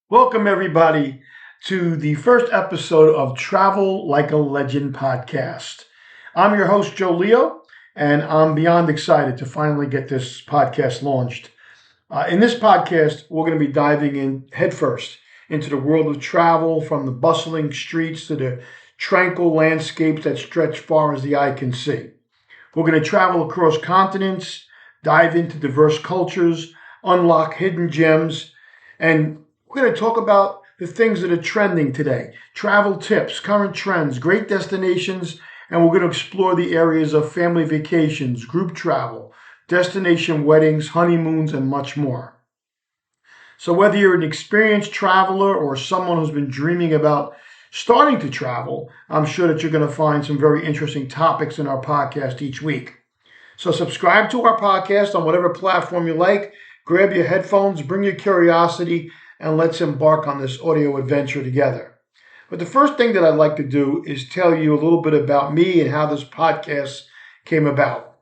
Welcome, everybody, to the first episode of Travel Like a Legend podcast. I'm your host, Joe Leo, and I'm beyond excited to finally get this podcast launched. In this podcast, we're going to be diving in headfirst into the world of travel, from the bustling streets to the tranquil landscapes that stretch far as the eye can see. We're going to travel across continents, dive into diverse cultures, unlock hidden gems, and we're going to talk about the things that are trending today, travel tips, current trends, great destinations, and we're going to explore the areas of family vacations, group travel, destination weddings, honeymoons, and much more. So, whether you're an experienced traveler or someone who's been dreaming about starting to travel, I'm sure that you're going to find some very interesting topics in our podcast each week. So, subscribe to our podcast on whatever platform you like. Grab your headphones, bring your curiosity, and let's embark on this audio adventure together. But the first thing that I'd like to do is tell you a little bit about me and how this podcast came about.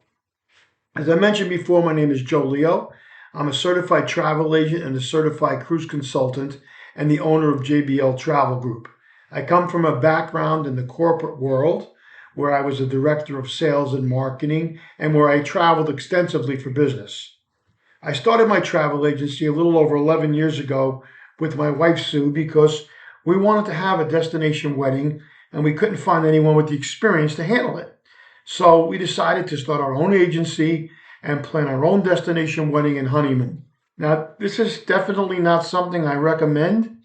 As I mentioned before, my name is Joe Leo. I'm a certified travel agent and a certified cruise consultant and the owner of JBL Travel Group. I come from a background in the corporate world where I was a director of sales and marketing and where I traveled extensively for business. I started my travel agency a little over 11 years ago with my wife Sue because we wanted to have a destination wedding and we couldn't find anyone with the experience to handle it. So we decided to start our own agency and plan our own destination wedding and honeymoon. Now, this is definitely not something I recommend.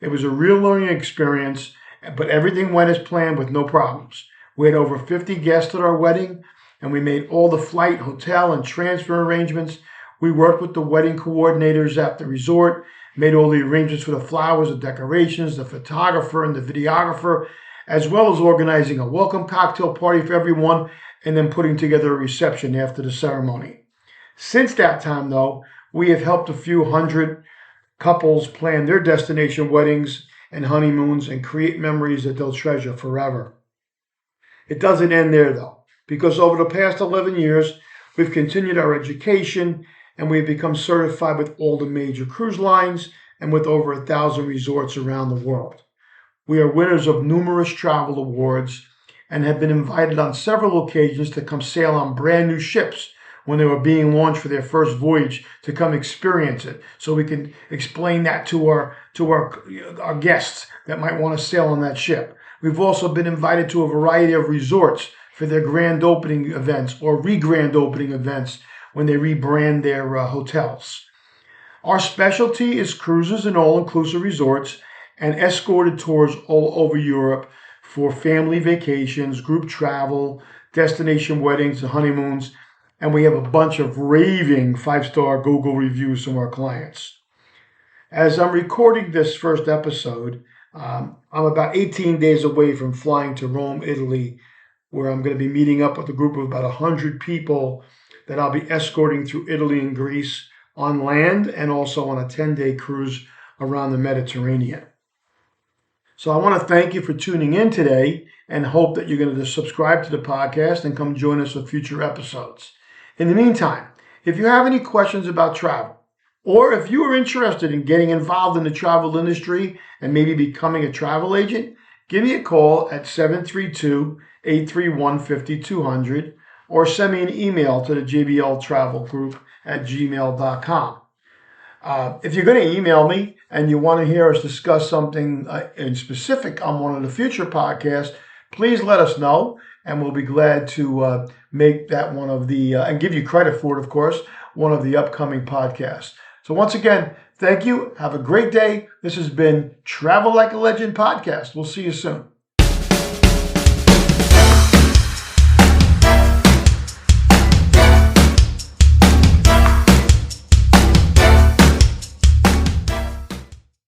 It was a real learning experience, but everything went as planned with no problems. We had over 50 guests at our wedding and we made all the flight, hotel, and transfer arrangements. We worked with the wedding coordinators at the resort, made all the arrangements for the flowers, the decorations, the photographer, and the videographer, as well as organizing a welcome cocktail party for everyone and then putting together a reception after the ceremony. Since that time, though, we have helped a few hundred couples plan their destination weddings and honeymoons and create memories that they'll treasure forever. It doesn't end there, though, because over the past 11 years, we've continued our education and we've become certified with all the major cruise lines and with over 1,000 resorts around the world. We are winners of numerous travel awards and have been invited on several occasions to come sail on brand new ships when they were being launched for their first voyage to come experience it. So we can explain that to our guests that might want to sail on that ship. We've also been invited to a variety of resorts for their grand opening events or re-grand opening events when they rebrand their hotels. Our specialty is cruises and all-inclusive resorts and escorted tours all over Europe for family vacations, group travel, destination weddings, and honeymoons, and we have a bunch of raving five-star Google reviews from our clients. As I'm recording this first episode, I'm about 18 days away from flying to Rome, Italy, where I'm going to be meeting up with a group of about 100 people that I'll be escorting through Italy and Greece on land and also on a 10-day cruise around the Mediterranean. So I want to thank you for tuning in today and hope that you're going to subscribe to the podcast and come join us for future episodes. In the meantime, if you have any questions about travel, or if you are interested in getting involved in the travel industry and maybe becoming a travel agent, give me a call at 732-831-5200 or send me an email to the JBL Travel Group at gmail.com. If you're going to email me and you want to hear us discuss something in specific on one of the future podcasts, please let us know, and we'll be glad to make that one of the, and give you credit for it, of course, one of the upcoming podcasts. So once again, thank you. Have a great day. This has been Travel Like a Legend podcast. We'll see you soon.